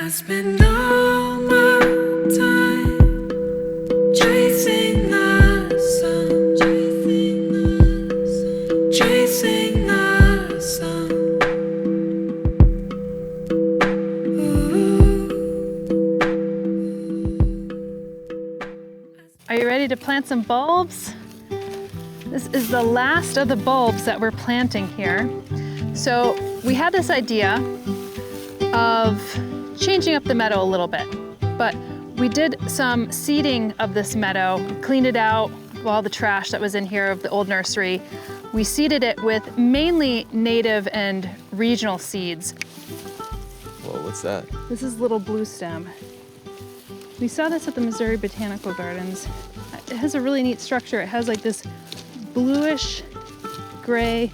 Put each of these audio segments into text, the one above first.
I spend all my time chasing the sun, chasing the sun, chasing the sun. Are you ready to plant some bulbs? This is the last of the bulbs that we're planting here. So we had this idea of changing up the meadow a little bit, but we did some seeding of this meadow, cleaned it out, all the trash that was in here of the old nursery. We seeded it with mainly native and regional seeds. Whoa, what's that? This is little blue stem. We saw this at the Missouri Botanical Gardens. It has a really neat structure. It has like this bluish gray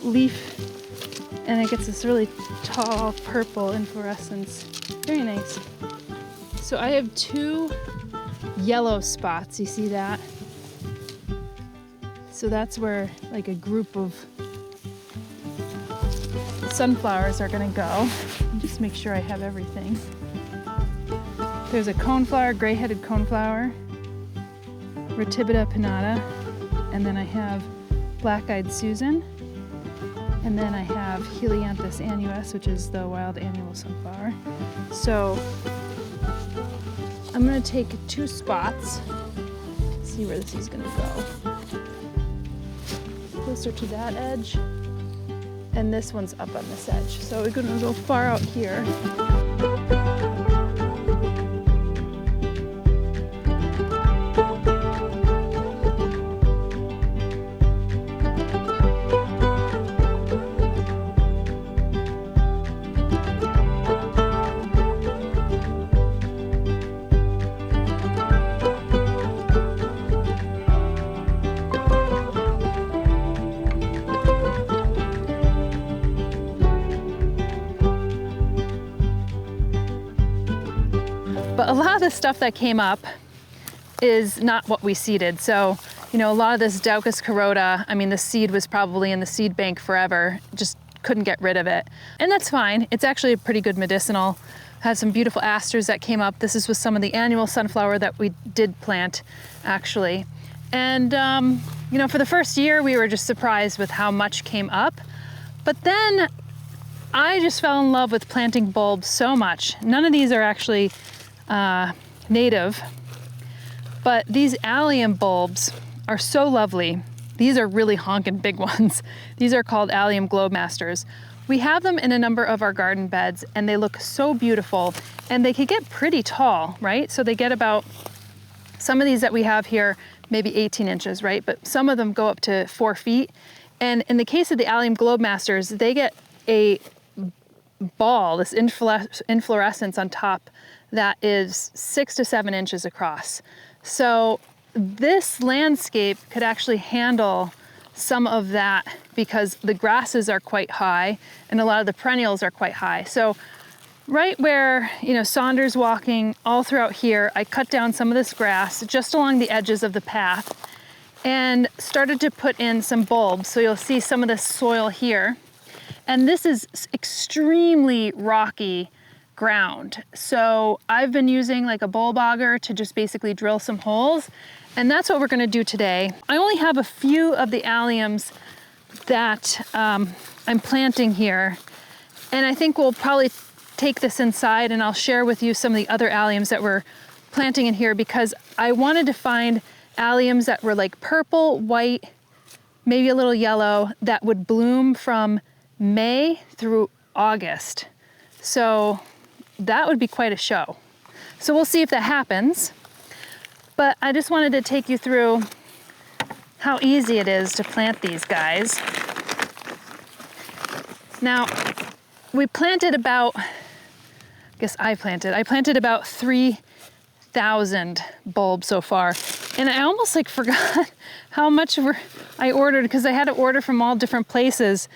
leaf, and it gets this really tall purple inflorescence. Very nice. So I have two yellow spots, you see that? So that's where like a group of sunflowers are gonna go. Just make sure I have everything. There's a coneflower, gray-headed coneflower, Ratibida pinnata, and then I have black-eyed Susan, and then I have Helianthus annuus, which is the wild annual sunflower. So I'm gonna take two spots, see where this is gonna go. Closer to that edge, and this one's up on this edge. So we're gonna go far out here. But a lot of the stuff that came up is not what we seeded. So, you know, a lot of this Daucus carota, I mean, the seed was probably in the seed bank forever, just couldn't get rid of it. And that's fine. It's actually a pretty good medicinal. Had some beautiful asters that came up. This is with some of the annual sunflower that we did plant, actually. And, you know, for the first year, we were just surprised with how much came up. But then I just fell in love with planting bulbs so much. None of these are actually native, but these allium bulbs are so lovely. These are really honkin' big ones. These are called Allium Globemasters. We have them in a number of our garden beds and they look so beautiful, and they could get pretty tall, right? So they get about, some of these that we have here, maybe 18 inches, right? But some of them go up to 4 feet. And in the case of the Allium Globemasters, they get a ball, this inflorescence on top that is 6 to 7 inches across. So this landscape could actually handle some of that because the grasses are quite high and a lot of the perennials are quite high. So right where, you know, Saunders walking all throughout here, I cut down some of this grass just along the edges of the path and started to put in some bulbs. So you'll see some of this soil here. And this is extremely rocky ground. So I've been using like a bulb auger to just basically drill some holes, and that's what we're gonna do today. I only have a few of the alliums that I'm planting here, and I think we'll probably take this inside and I'll share with you some of the other alliums that we're planting in here, because I wanted to find alliums that were like purple, white, maybe a little yellow, that would bloom from May through August. So that would be quite a show. So we'll see if that happens. But I just wanted to take you through how easy it is to plant these guys. Now, we planted about, I planted about 3,000 bulbs so far. And I almost like forgot how much I ordered, because I had to order from all different places.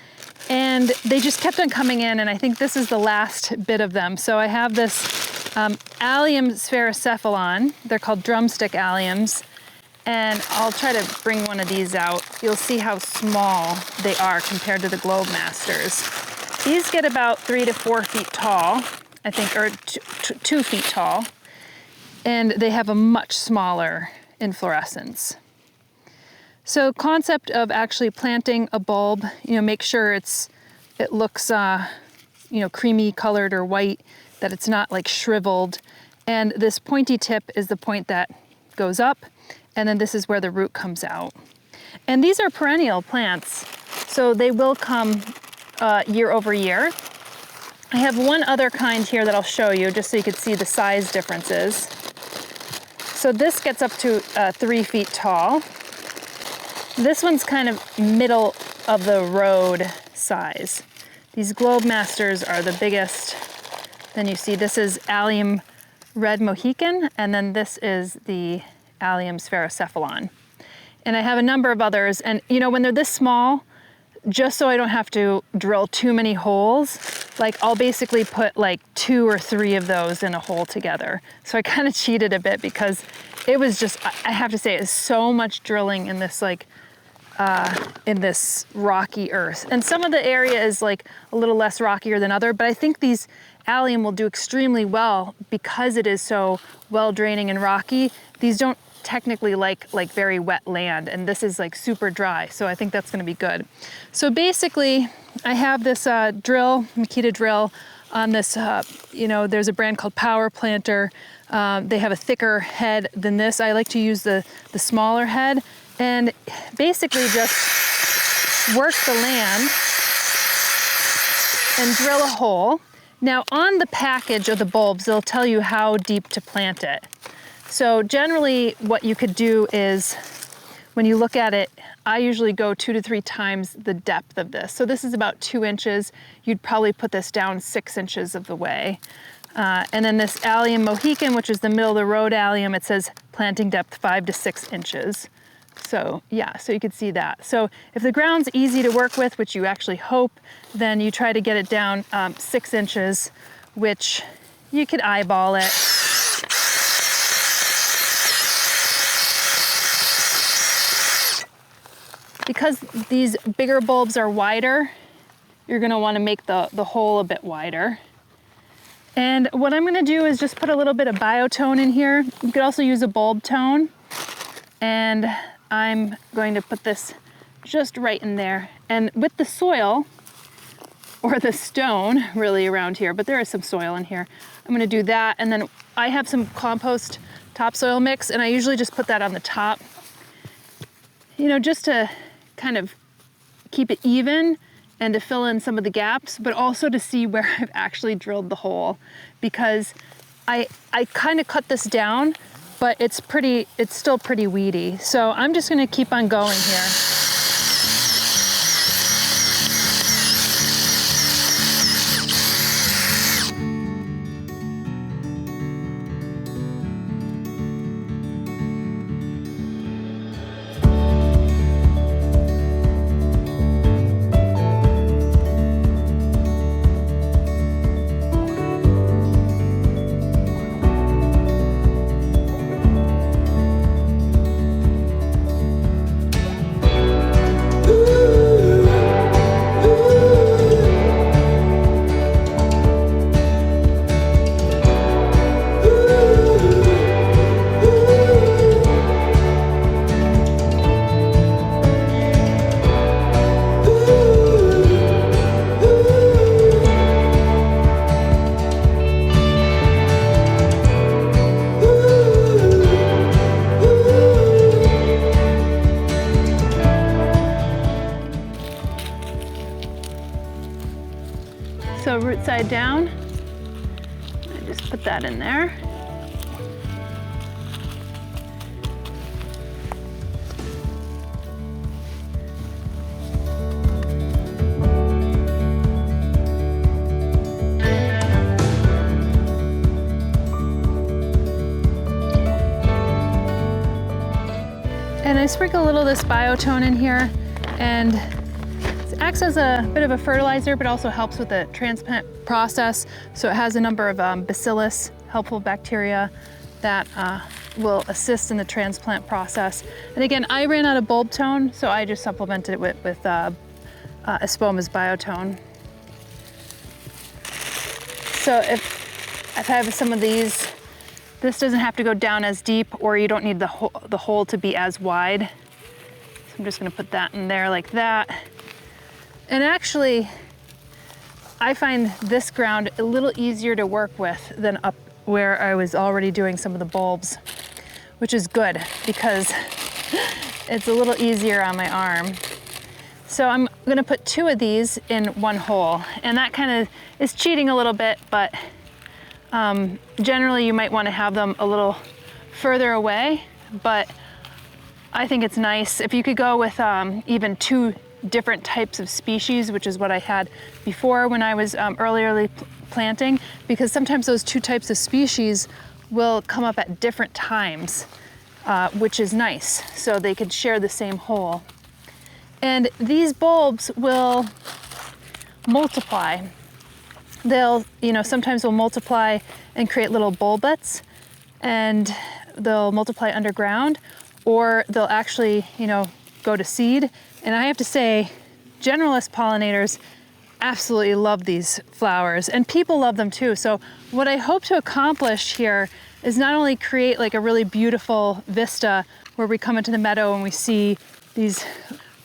And they just kept on coming in, and I think this is the last bit of them. So I have this Allium sphaerocephalon. They're called drumstick alliums. And I'll try to bring one of these out. You'll see how small they are compared to the Globemasters. These get about 3 to 4 feet tall. I think, or 2 feet tall. And they have a much smaller inflorescence. So concept of actually planting a bulb, make sure it looks, creamy colored or white, that it's not like shriveled. And this pointy tip is the point that goes up, and then this is where the root comes out. And these are perennial plants, so they will come year over year. I have one other kind here that I'll show you just so you can see the size differences. So this gets up to 3 feet tall. This one's kind of middle of the road size. These Globemasters are the biggest. Then you see this is Allium Red Mohican, and then this is the Allium Sphaerocephalon. And I have a number of others, and when they're this small, just so I don't have to drill too many holes, like I'll basically put like 2 or 3 of those in a hole together. So I kind of cheated a bit because it was just, I have to say, it's so much drilling in this in this rocky earth. And some of the area is like a little less rockier than other, but I think these allium will do extremely well because it is so well draining and rocky. These don't technically like very wet land, and this is like super dry, so I think that's going to be good. So basically I have this drill, Makita drill, on this, there's a brand called Power Planter. They have a thicker head than this. I like to use the smaller head, and basically just work the land and drill a hole. Now on the package of the bulbs, they'll tell you how deep to plant it. So generally what you could do is, when you look at it, I usually go 2 to 3 times the depth of this. So this is about 2 inches. You'd probably put this down 6 inches of the way. And then this Allium Mohican, which is the middle of the road allium, it says planting depth 5 to 6 inches. So yeah, so you can see that. So if the ground's easy to work with, which you actually hope, then you try to get it down 6 inches, which you could eyeball it. Because these bigger bulbs are wider, you're gonna wanna make the hole a bit wider. And what I'm gonna do is just put a little bit of Biotone in here. You could also use a bulb tone. And I'm going to put this just right in there. And with the soil, or the stone really around here, but there is some soil in here, I'm gonna do that. And then I have some compost topsoil mix, and I usually just put that on the top, just to kind of keep it even and to fill in some of the gaps, but also to see where I've actually drilled the hole, because I kind of cut this down, but it's still pretty weedy. So I'm just gonna keep on going here. So root side down, I just put that in there. And I sprinkle a little of this Biotone in here, and it acts as a bit of a fertilizer, but also helps with the transplant process. So it has a number of bacillus, helpful bacteria that will assist in the transplant process. And again, I ran out of bulb tone, so I just supplemented it with Espoma's Biotone. So if I've had some of these. This doesn't have to go down as deep, or you don't need the hole to be as wide. So I'm just gonna put that in there like that. And actually, I find this ground a little easier to work with than up where I was already doing some of the bulbs, which is good because it's a little easier on my arm. So I'm gonna put 2 of these in one hole, and that kind of is cheating a little bit, but generally you might wanna have them a little further away, but I think it's nice. If you could go with even 2 different types of species, which is what I had before when I was early planting, because sometimes those 2 types of species will come up at different times, which is nice. So they could share the same hole. And these bulbs will multiply. They'll, sometimes will multiply and create little bulbets, and they'll multiply underground, or they'll actually, go to seed. And I have to say, generalist pollinators absolutely love these flowers, and people love them too. So what I hope to accomplish here is not only create like a really beautiful vista where we come into the meadow and we see these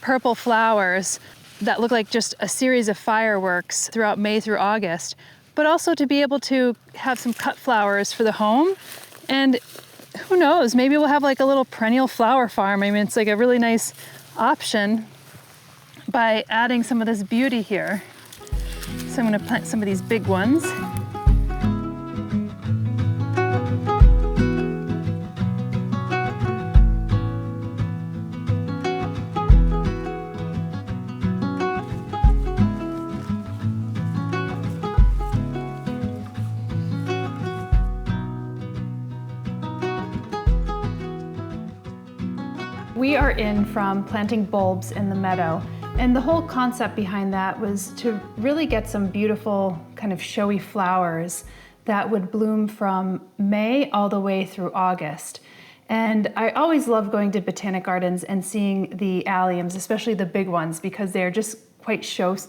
purple flowers that look like just a series of fireworks throughout May through August, but also to be able to have some cut flowers for the home. And who knows, maybe we'll have like a little perennial flower farm. I mean, it's like a really nice option by adding some of this beauty here. So I'm gonna plant some of these big ones. We are in from planting bulbs in the meadow, and the whole concept behind that was to really get some beautiful kind of showy flowers that would bloom from May all the way through August. And I always love going to botanic gardens and seeing the alliums, especially the big ones, because they're just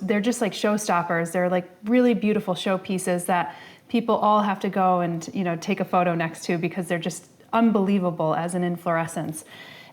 they're just like showstoppers. They're like really beautiful showpieces that people all have to go and take a photo next to because they're just unbelievable as an inflorescence.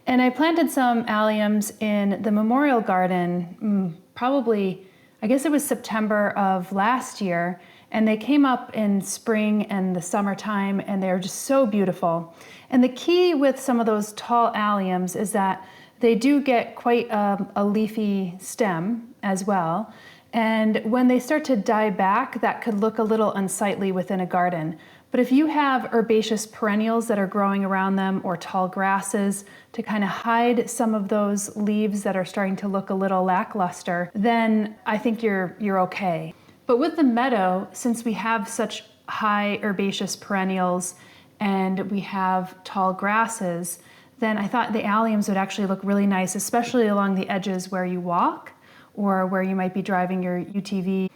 And I planted some alliums in the memorial garden, probably, I guess it was September of last year, and they came up in spring and the summertime, and they're just so beautiful. And the key with some of those tall alliums is that they do get quite a leafy stem as well. And when they start to die back, that could look a little unsightly within a garden. But if you have herbaceous perennials that are growing around them, or tall grasses to kind of hide some of those leaves that are starting to look a little lackluster, then I think you're okay. But with the meadow, since we have such high herbaceous perennials and we have tall grasses, then I thought the alliums would actually look really nice, especially along the edges where you walk or where you might be driving your UTV.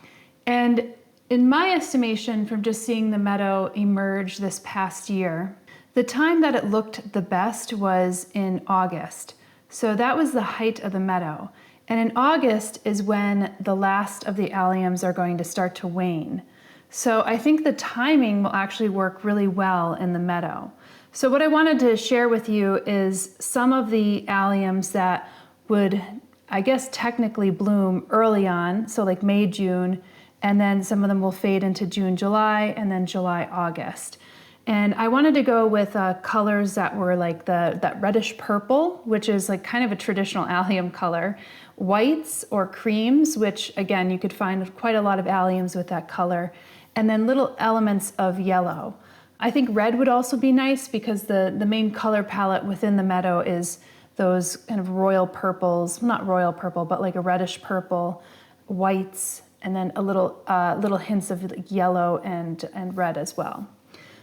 And in my estimation, from just seeing the meadow emerge this past year, the time that it looked the best was in August. So that was the height of the meadow. And in August is when the last of the alliums are going to start to wane. So I think the timing will actually work really well in the meadow. So what I wanted to share with you is some of the alliums that would, I guess, technically bloom early on, so like May, June, and then some of them will fade into June, July, and then July, August. And I wanted to go with colors that were like that reddish purple, which is like kind of a traditional allium color, whites or creams, which again, you could find quite a lot of alliums with that color, and then little elements of yellow. I think red would also be nice because the main color palette within the meadow is those kind of royal purples, not royal purple, but like a reddish purple, whites, and then a little hints of yellow and red as well.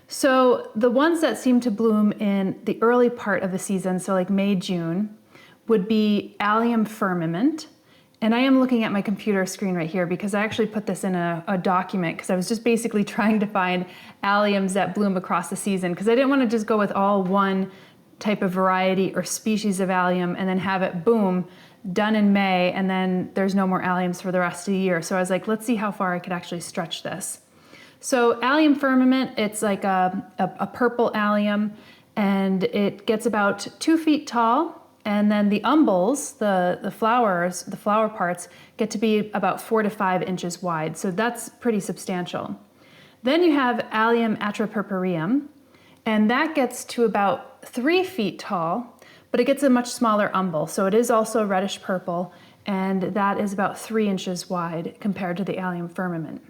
So the ones that seem to bloom in the early part of the season, so like May, June, would be Allium Firmament. And I am looking at my computer screen right here because I actually put this in a document because I was just basically trying to find alliums that bloom across the season because I didn't want to just go with all one type of variety or species of allium and then have it boom, done in May, and then there's no more alliums for the rest of the year. So I was like, let's see how far I could actually stretch this. So Allium Firmament, it's like a purple allium, and it gets about 2 feet tall. And then the umbels, the flowers, the flower parts, get to be about 4 to 5 inches wide. So that's pretty substantial. Then you have Allium Atra Purpureum, and that gets to about 3 feet tall, but it gets a much smaller umbel. So it is also reddish purple, and that is about 3 inches wide compared to the Allium Firmament.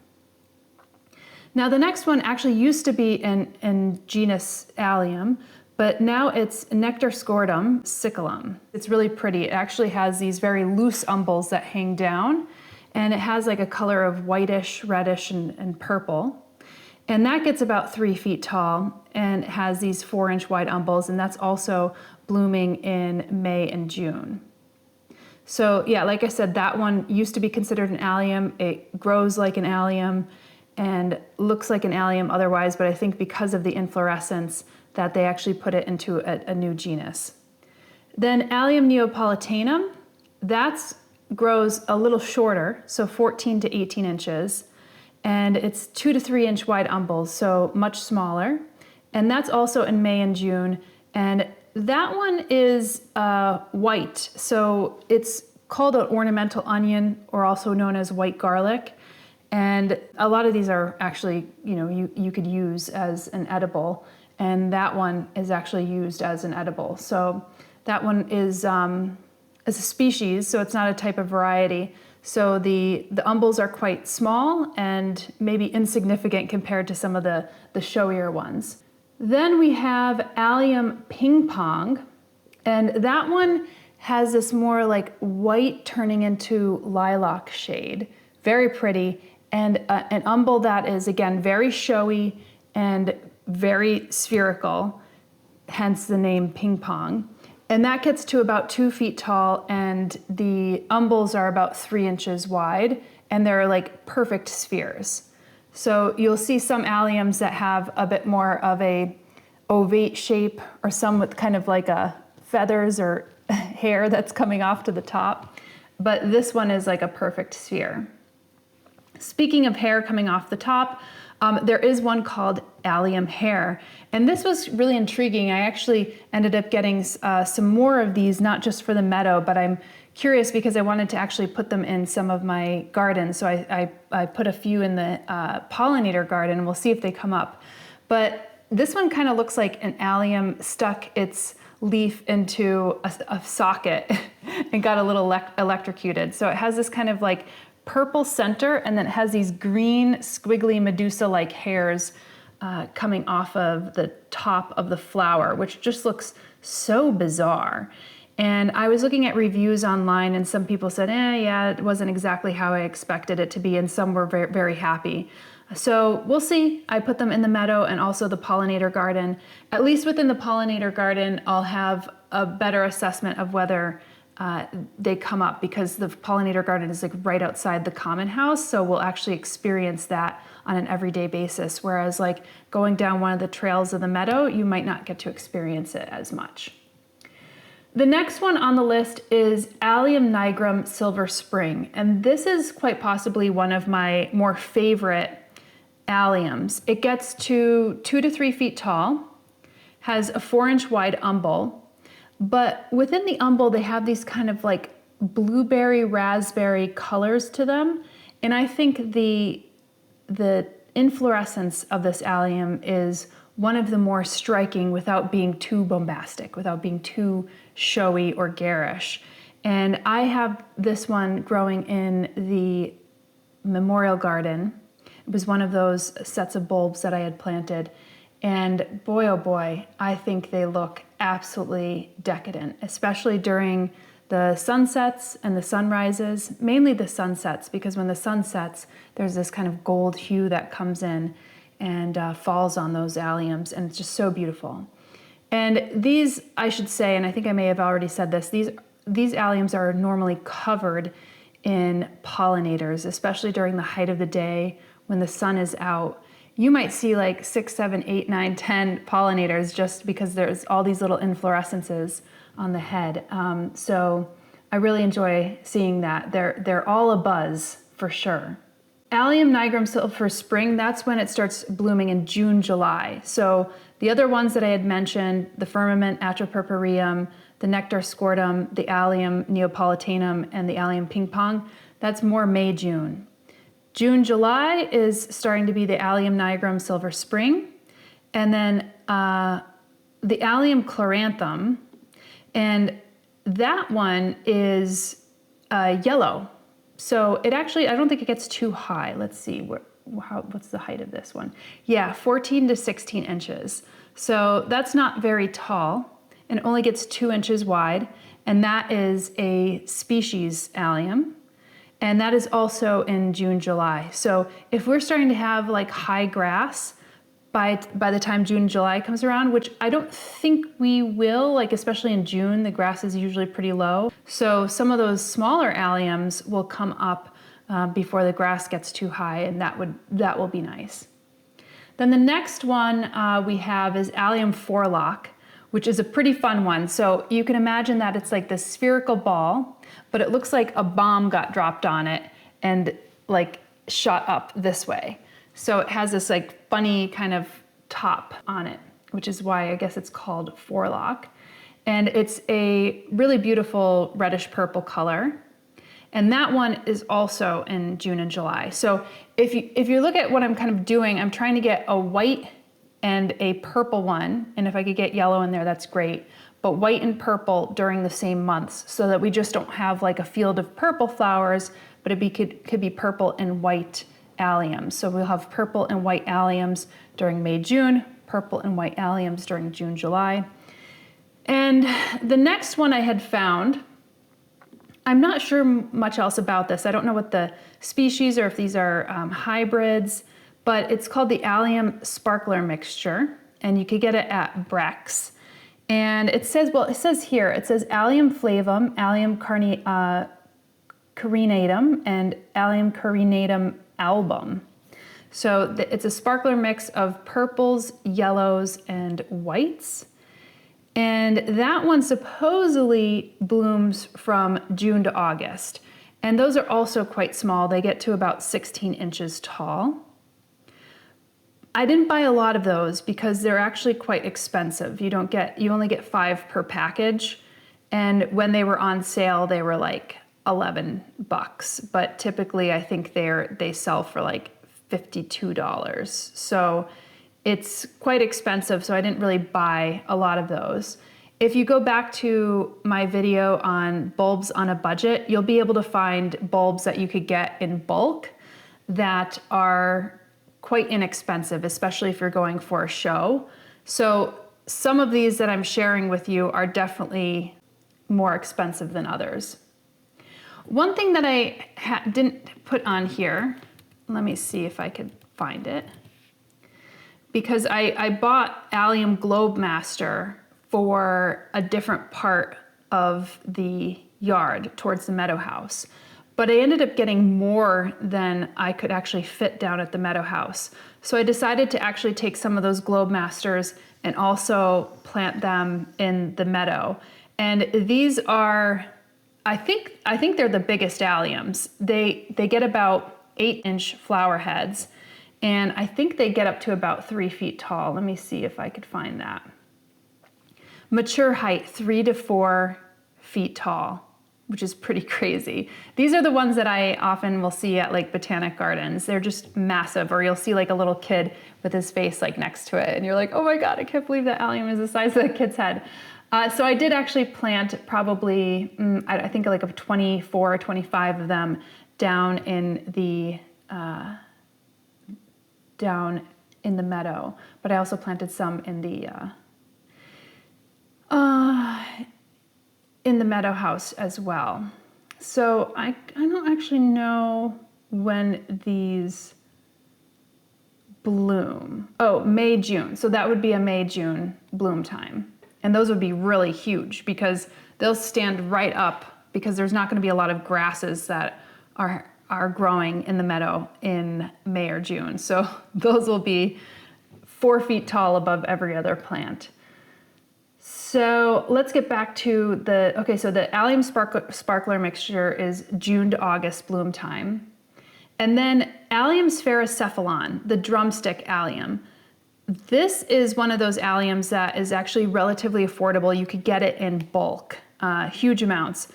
Now the next one actually used to be in genus Allium, but now it's Nectarum Cyclum. It's really pretty. It actually has these very loose umbels that hang down, and it has like a color of whitish, reddish, and purple. And that gets about 3 feet tall and has these 4-inch wide umbels, and that's also blooming in May and June. So yeah, like I said, that one used to be considered an allium. It grows like an allium and looks like an allium otherwise, but I think because of the inflorescence that they actually put it into a new genus. Then Allium Neopolitanum, that grows a little shorter, so 14 to 18 inches, and it's 2 to 3 inch wide umbels, so much smaller. And that's also in May and June, and that one is white, so it's called an ornamental onion, or also known as white garlic. And a lot of these are actually, you could use as an edible, and that one is actually used as an edible. So that one is a species, so it's not a type of variety. So the umbels are quite small and maybe insignificant compared to some of the showier ones. Then we have Allium Ping Pong, and that one has this more like white turning into lilac shade. Very pretty, and an umbel that is, again, very showy and very spherical, hence the name Ping Pong. And that gets to about 2 feet tall, and the umbels are about 3 inches wide, and they're like perfect spheres. So you'll see some alliums that have a bit more of a ovate shape, or some with kind of like a feathers or hair that's coming off to the top. But this one is like a perfect sphere. Speaking of hair coming off the top, there is one called Allium Hair, and this was really intriguing. I actually ended up getting some more of these, not just for the meadow, but I'm curious because I wanted to actually put them in some of my gardens. So I put a few in the pollinator garden. We'll see if they come up. But this one kind of looks like an allium stuck its leaf into a socket and got a little electrocuted. So it has this kind of like purple center, and then it has these green squiggly Medusa-like hairs coming off of the top of the flower, which just looks so bizarre. And I was looking at reviews online, and some people said, yeah, it wasn't exactly how I expected it to be, and some were very, very happy. So we'll see. I put them in the meadow and also the pollinator garden. At least within the pollinator garden, I'll have a better assessment of whether they come up, because the pollinator garden is like right outside the common house, so we'll actually experience that on an everyday basis, whereas like going down one of the trails of the meadow, you might not get to experience it as much. The next one on the list is Allium Nigram Silver Spring, and this is quite possibly one of my more favorite alliums. It gets to 2 to 3 feet tall, has a 4-inch wide umbel, but within the umbel, they have these kind of like blueberry, raspberry colors to them. And I think the inflorescence of this allium is one of the more striking without being too bombastic, without being too showy or garish. And I have this one growing in the memorial garden. It was one of those sets of bulbs that I had planted. And boy, oh boy, I think they look absolutely decadent, especially during the sunsets and the sunrises, mainly the sunsets, because when the sun sets, there's this kind of gold hue that comes in and falls on those alliums, and it's just so beautiful. And these, I should say, and I think I may have already said this, these alliums are normally covered in pollinators, especially during the height of the day when the sun is out. You might see like 6, 7, 8, 9, 10 pollinators just because there's all these little inflorescences on the head. So I really enjoy seeing that. They're all abuzz for sure. Allium Nigram Silver Spring, that's when it starts blooming in June, July. So the other ones that I had mentioned, the Firmament, Atra Purpureum, the Nectar Scortum, the Allium Neopolitanum, and the Allium Ping Pong, that's more May, June. June, July is starting to be the Allium Nigram Silver Spring. And then the Allium Chloranthum, and that one is yellow. So it actually, I don't think it gets too high. Let's see, what's the height of this one? Yeah, 14 to 16 inches. So that's not very tall and only gets 2 inches wide. And that is a species allium. And that is also in June, July. So if we're starting to have like high grass by the time June, July comes around, which I don't think we will, like especially in June, the grass is usually pretty low. So some of those smaller alliums will come up before the grass gets too high, and that will be nice. Then the next one we have is Allium Forelock, which is a pretty fun one. So you can imagine that it's like this spherical ball, but it looks like a bomb got dropped on it and like shot up this way. So it has this like funny kind of top on it, which is why I guess it's called forelock. And it's a really beautiful reddish purple color. And that one is also in June and July. So if you look at what I'm kind of doing, I'm trying to get a white and a purple one. And if I could get yellow in there, that's great. But white and purple during the same months so that we just don't have like a field of purple flowers, but it could be purple and white alliums. So we'll have purple and white alliums during May, June, purple and white alliums during June, July. And the next one I had found, I'm not sure much else about this. I don't know what the species or if these are hybrids, but it's called the Allium Sparkler mixture, and you could get it at Brex. And it says, well, it says here, it says Allium flavum, Allium carinatum, and Allium carinatum album. So it's a sparkler mix of purples, yellows, and whites. And that one supposedly blooms from June to August. And those are also quite small. They get to about 16 inches tall. I didn't buy a lot of those because they're actually quite expensive. You only get 5 per package. And when they were on sale, they were like $11, but typically I think they sell for like $52. So it's quite expensive, so I didn't really buy a lot of those. If you go back to my video on bulbs on a budget, you'll be able to find bulbs that you could get in bulk that are quite inexpensive, especially if you're going for a show. So some of these that I'm sharing with you are definitely more expensive than others. One thing that I didn't put on here, let me see if I could find it, because I bought Allium Globemaster for a different part of the yard towards the Meadow house. But I ended up getting more than I could actually fit down at the Meadow house. So I decided to actually take some of those Globemasters and also plant them in the Meadow. And these are, I think they're the biggest alliums. They get about 8-inch flower heads, and I think they get up to about 3 feet tall. Let me see if I could find that. Mature height, 3 to 4 feet tall, which is pretty crazy. These are the ones that I often will see at like botanic gardens. They're just massive, or you'll see like a little kid with his face like next to it, and you're like, oh my God, I can't believe that allium is the size of the kid's head. So I did actually plant probably, I think like 24 or 25 of them down in the meadow, but I also planted some in the meadow house as well. So I don't actually know when these bloom. Oh, May, June. So that would be a May, June bloom time. And those would be really huge because they'll stand right up because there's not going to be a lot of grasses that are growing in the meadow in May or June. So those will be 4 feet tall above every other plant. So let's get back to so the Allium Sparkler mixture is June to August bloom time. And then Allium Sphaerocephalon, the drumstick allium. This is one of those alliums that is actually relatively affordable. You could get it in bulk, huge amounts,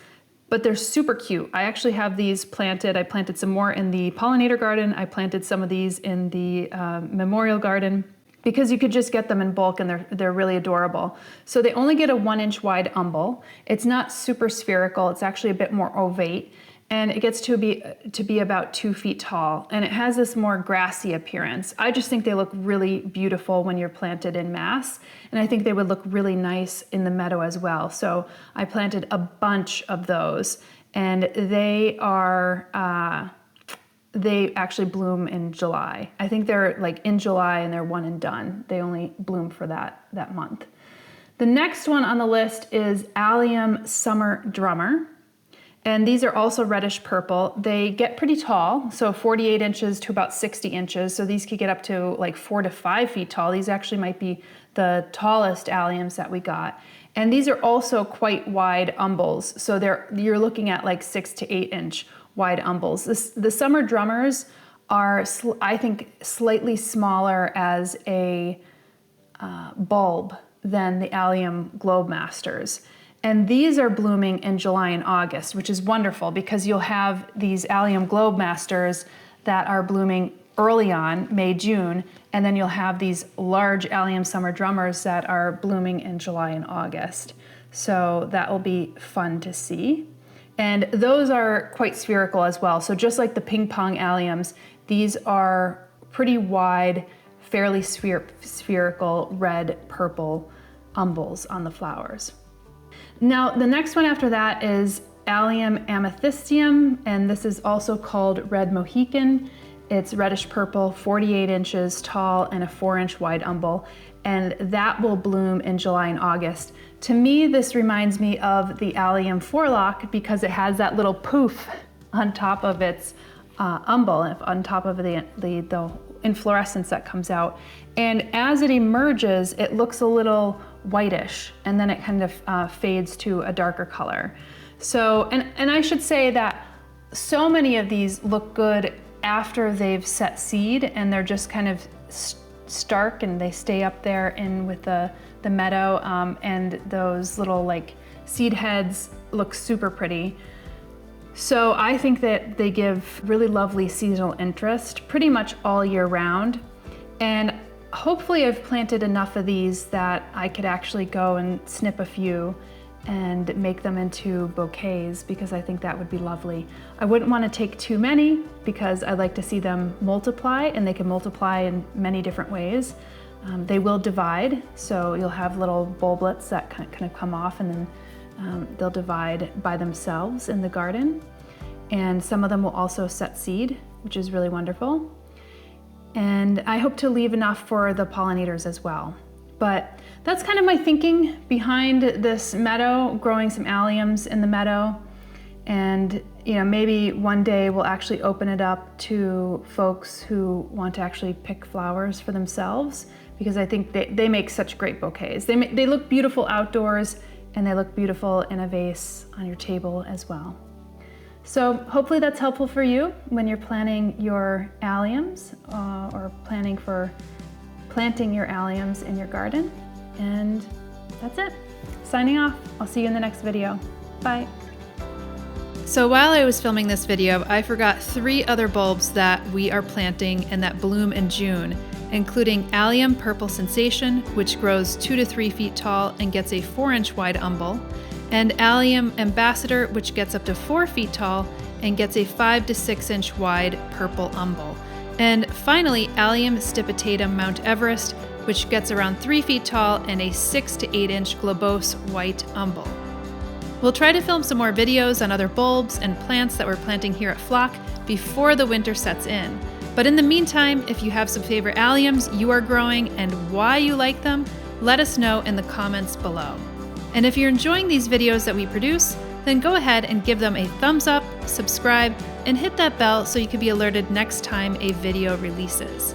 but they're super cute. I actually have these planted. I planted some more in the pollinator garden. I planted some of these in the memorial garden because you could just get them in bulk and they're really adorable. So they only get a 1-inch wide umbel. It's not super spherical. It's actually a bit more ovate. And it gets to be about 2 feet tall, and it has this more grassy appearance. I just think they look really beautiful when you're planted in mass, and I think they would look really nice in the meadow as well. So I planted a bunch of those, and they actually bloom in July. I think they're like in July and they're one and done. They only bloom for that month. The next one on the list is Allium Summer Drummer. And these are also reddish purple. They get pretty tall, so 48 inches to about 60 inches. So these could get up to like 4 to 5 feet tall. These actually might be the tallest alliums that we got. And these are also quite wide umbels. So you're looking at like 6 to 8 inch wide umbels. The summer drummers are, I think, slightly smaller as a bulb than the Allium Globemasters. And these are blooming in July and August, which is wonderful because you'll have these Allium Globemasters that are blooming early on, May, June, and then you'll have these large Allium Summer Drummers that are blooming in July and August. So that will be fun to see. And those are quite spherical as well. So just like the ping pong alliums, these are pretty wide, fairly spherical red, purple umbels on the flowers. Now, the next one after that is Allium Amethystium, and this is also called Red Mohican. It's reddish purple, 48 inches tall, and a 4-inch wide umbel, and that will bloom in July and August. To me, this reminds me of the Allium Forelock because it has that little poof on top of its umbel, on top of the inflorescence that comes out. And as it emerges, it looks a little whitish, and then it kind of fades to a darker color. So, and I should say that so many of these look good after they've set seed, and they're just kind of stark, and they stay up there in with the meadow, and those little like seed heads look super pretty. So I think that they give really lovely seasonal interest pretty much all year round. And hopefully I've planted enough of these that I could actually go and snip a few and make them into bouquets, because I think that would be lovely. I wouldn't want to take too many because I'd like to see them multiply, and they can multiply in many different ways. They will divide, so you'll have little bulblets that kind of come off, and then they'll divide by themselves in the garden. And some of them will also set seed, which is really wonderful. And I hope to leave enough for the pollinators as well. But that's kind of my thinking behind this meadow, growing some alliums in the meadow. And maybe one day we'll actually open it up to folks who want to actually pick flowers for themselves, because I think they make such great bouquets. They look beautiful outdoors, and they look beautiful in a vase on your table as well. So hopefully that's helpful for you when you're planning your alliums, or planning for planting your alliums in your garden. And that's it. Signing off. I'll see you in the next video. Bye. So while I was filming this video, I forgot 3 other bulbs that we are planting and that bloom in June, including Allium Purple Sensation, which grows 2 to 3 feet tall and gets a 4-inch wide umbel, and Allium Ambassador, which gets up to 4 feet tall and gets a 5 to 6 inch wide purple umbel. And finally, Allium Stipitatum Mount Everest, which gets around 3 feet tall and a 6 to 8 inch globose white umbel. We'll try to film some more videos on other bulbs and plants that we're planting here at Flock before the winter sets in. But in the meantime, if you have some favorite alliums you are growing and why you like them, let us know in the comments below. And if you're enjoying these videos that we produce, then go ahead and give them a thumbs up, subscribe, and hit that bell so you can be alerted next time a video releases.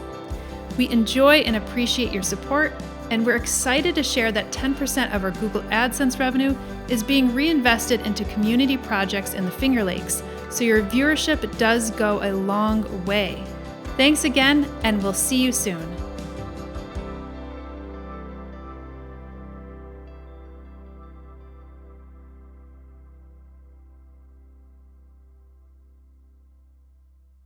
We enjoy and appreciate your support, and we're excited to share that 10% of our Google AdSense revenue is being reinvested into community projects in the Finger Lakes, so your viewership does go a long way. Thanks again, and we'll see you soon.